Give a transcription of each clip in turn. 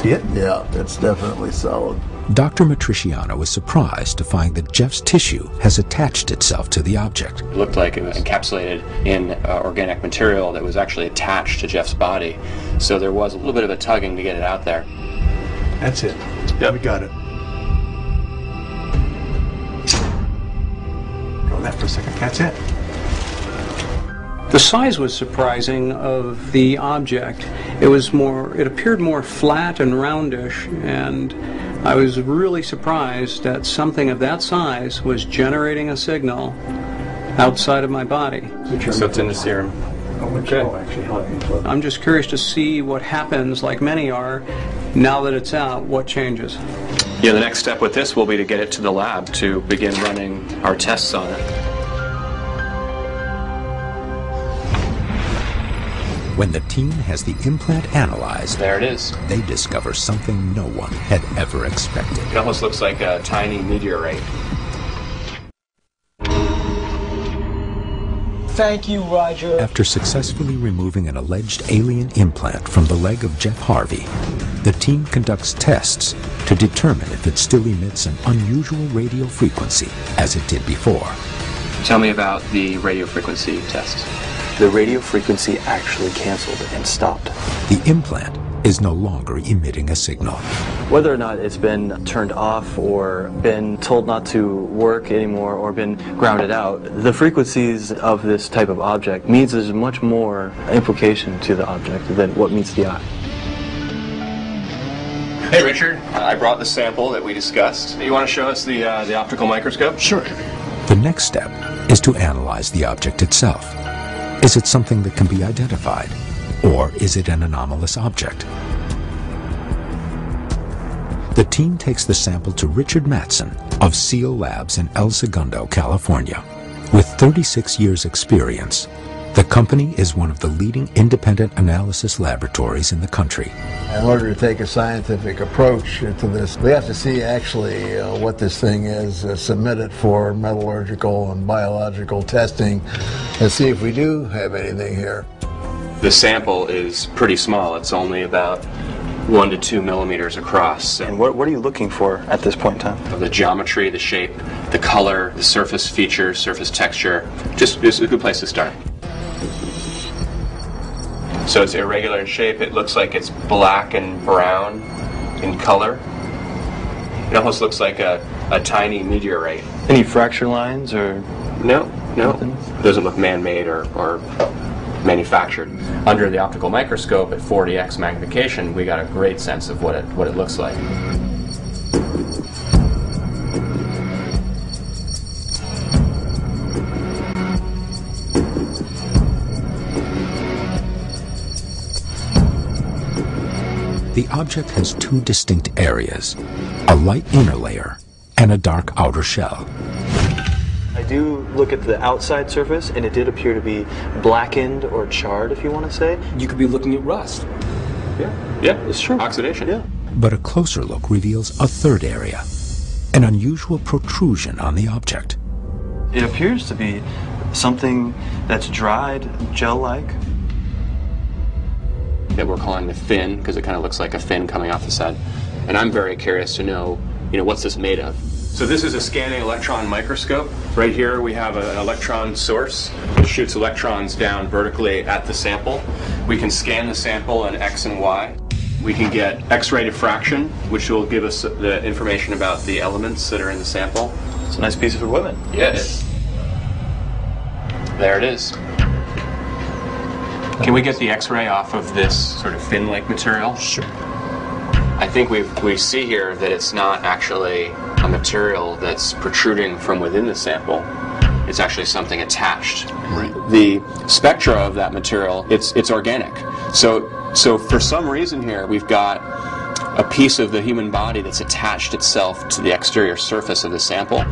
See it? Yeah, it's definitely solid. Dr. Matriciano was surprised to find that Jeff's tissue has attached itself to the object. It looked like it was encapsulated in organic material that was actually attached to Jeff's body. So there was a little bit of a tugging to get it out there. That's it. Yeah, we got it. Hold that for a second. That's it. The size was surprising of the object. It appeared more flat and roundish, and I was really surprised that something of that size was generating a signal outside of my body. So it's in the serum. Okay. I'm just curious to see what happens, like many are, now that it's out, what changes. Yeah, the next step with this will be to get it to the lab to begin running our tests on it. When the team has the implant analyzed, There it is. they discover something no one had ever expected. It almost looks like a tiny meteorite. Thank you, Roger. After successfully removing an alleged alien implant from the leg of Jeff Harvey, the team conducts tests to determine if it still emits an unusual radio frequency as it did before. Tell me about the radio frequency test. The radio frequency actually canceled and stopped. The implant is no longer emitting a signal. Whether or not it's been turned off or been told not to work anymore or been grounded out, the frequencies of this type of object means there's much more implication to the object than what meets the eye. Hey Richard, I brought the sample that we discussed. You want to show us the optical microscope? Sure. The next step is to analyze the object itself. Is it something that can be identified, or is it an anomalous object? The team takes the sample to Richard Matson of SEAL Labs in El Segundo, California. With 36 years' experience, the company is one of the leading independent analysis laboratories in the country. In order to take a scientific approach to this, we have to see actually what this thing is, submit it for metallurgical and biological testing, and see if we do have anything here. The sample is pretty small. It's only about 1 to 2 millimeters across. And what are you looking for at this point in time? The geometry, the shape, the color, the surface features, surface texture. Just a good place to start. So it's irregular in shape. It looks like it's black and brown in color. It almost looks like a tiny meteorite. Any fracture lines or? No. It doesn't look man-made or manufactured. Under the optical microscope at 40x magnification, we got a great sense of what it looks like. The object has two distinct areas, a light inner layer and a dark outer shell. I do look at the outside surface, and it did appear to be blackened or charred, if you want to say. You could be looking at rust. Yeah, it's true. Oxidation. Yeah. But a closer look reveals a third area, an unusual protrusion on the object. It appears to be something that's dried, gel-like. That we're calling the fin, because it kind of looks like a fin coming off the side. And I'm very curious to know, what's this made of? So this is a scanning electron microscope. Right here we have an electron source that shoots electrons down vertically at the sample. We can scan the sample in X and Y. We can get X-ray diffraction, which will give us the information about the elements that are in the sample. It's a nice piece of equipment. Yeah, it is. There it is. Can we get the X-ray off of this sort of fin-like material? Sure. I think we see here that it's not actually a material that's protruding from within the sample. It's actually something attached. Right. The spectra of that material, it's organic. So for some reason here, we've got a piece of the human body that's attached itself to the exterior surface of the sample.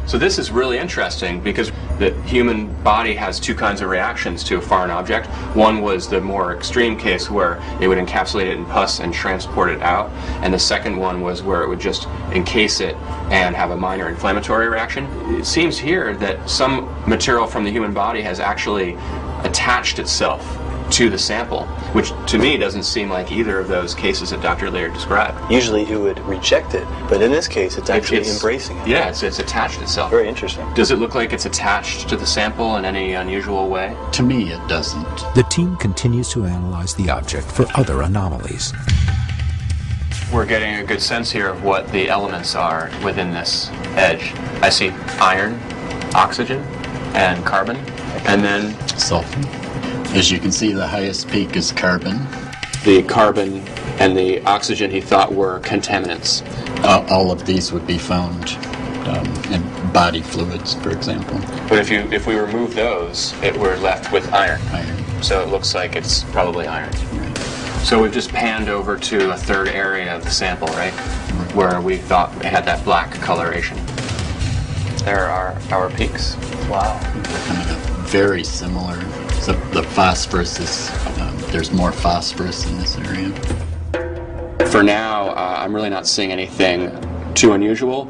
So this is really interesting because the human body has two kinds of reactions to a foreign object. One was the more extreme case where it would encapsulate it in pus and transport it out. And the second one was where it would just encase it and have a minor inflammatory reaction. It seems here that some material from the human body has actually attached itself to the sample, which to me doesn't seem like either of those cases that Dr. Laird described. Usually it would reject it, but in this case it's actually embracing it. Yeah, it's attached itself. Very interesting. Does it look like it's attached to the sample in any unusual way? To me, it doesn't. The team continues to analyze the object for other anomalies. We're getting a good sense here of what the elements are within this edge. I see iron, oxygen, and carbon, and then Sulfur. As you can see, the highest peak is carbon. the carbon and the oxygen he thought were contaminants. All of these would be found in body fluids, for example. But if we remove those, we're left with iron. Iron. So it looks like it's probably iron. Right. So we've just panned over to a third area of the sample, right? Where we thought it had that black coloration. There are our peaks. Wow. They're kind of very similar. So the phosphorus is, there's more phosphorus in this area. For now, I'm really not seeing anything too unusual.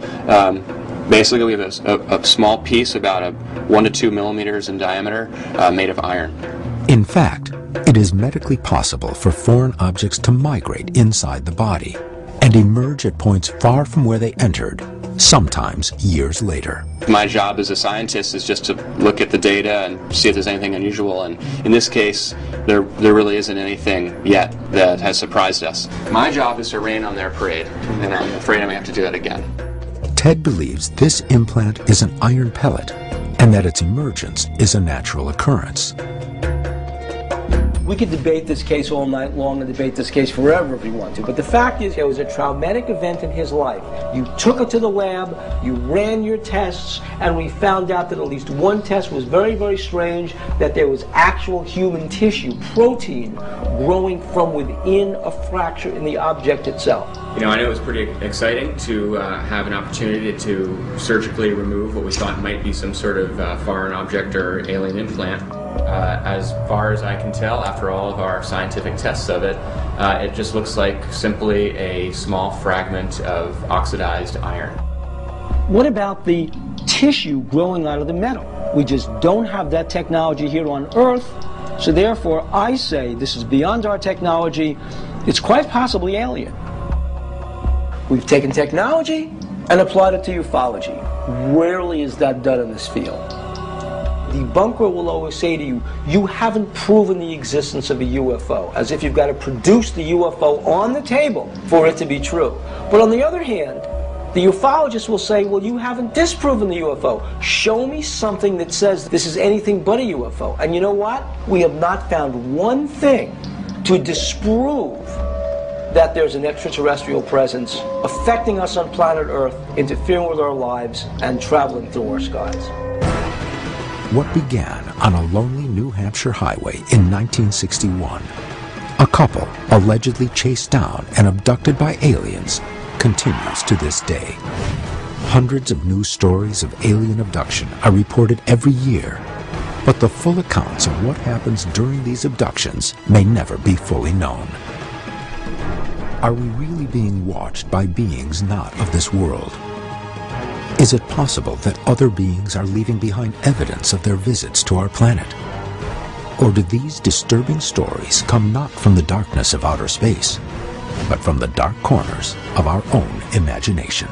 Basically, we have a small piece, about 1 to 2 millimeters in diameter, made of iron. In fact, it is medically possible for foreign objects to migrate inside the body and emerge at points far from where they entered, sometimes years later. My job as a scientist is just to look at the data and see if there's anything unusual, and in this case, there really isn't anything yet that has surprised us. My job is to rain on their parade, and I'm afraid I'm going to have to do that again. Ted believes this implant is an iron pellet and that its emergence is a natural occurrence. We could debate this case all night long and debate this case forever if we want to, but the fact is it was a traumatic event in his life. You took it to the lab, you ran your tests, and we found out that at least one test was very, very strange, that there was actual human tissue, protein, growing from within a fracture in the object itself. You know, I know it was pretty exciting to have an opportunity to surgically remove what we thought might be some sort of foreign object or alien implant. As far as I can tell, after all of our scientific tests of it, it just looks like simply a small fragment of oxidized iron. What about the tissue growing out of the metal? We just don't have that technology here on Earth, so therefore I say this is beyond our technology. It's quite possibly alien. We've taken technology and applied it to ufology. Rarely is that done in this field. The debunker will always say to you, you haven't proven the existence of a UFO, as if you've got to produce the UFO on the table for it to be true. But on the other hand, the ufologist will say, well, you haven't disproven the UFO. Show me something that says this is anything but a UFO. And you know what? We have not found one thing to disprove that there's an extraterrestrial presence affecting us on planet Earth, interfering with our lives, and traveling through our skies. What began on a lonely New Hampshire highway in 1961, a couple allegedly chased down and abducted by aliens, continues to this day. Hundreds of news stories of alien abduction are reported every year, but the full accounts of what happens during these abductions may never be fully known. Are we really being watched by beings not of this world? Is it possible that other beings are leaving behind evidence of their visits to our planet? Or do these disturbing stories come not from the darkness of outer space, but from the dark corners of our own imagination?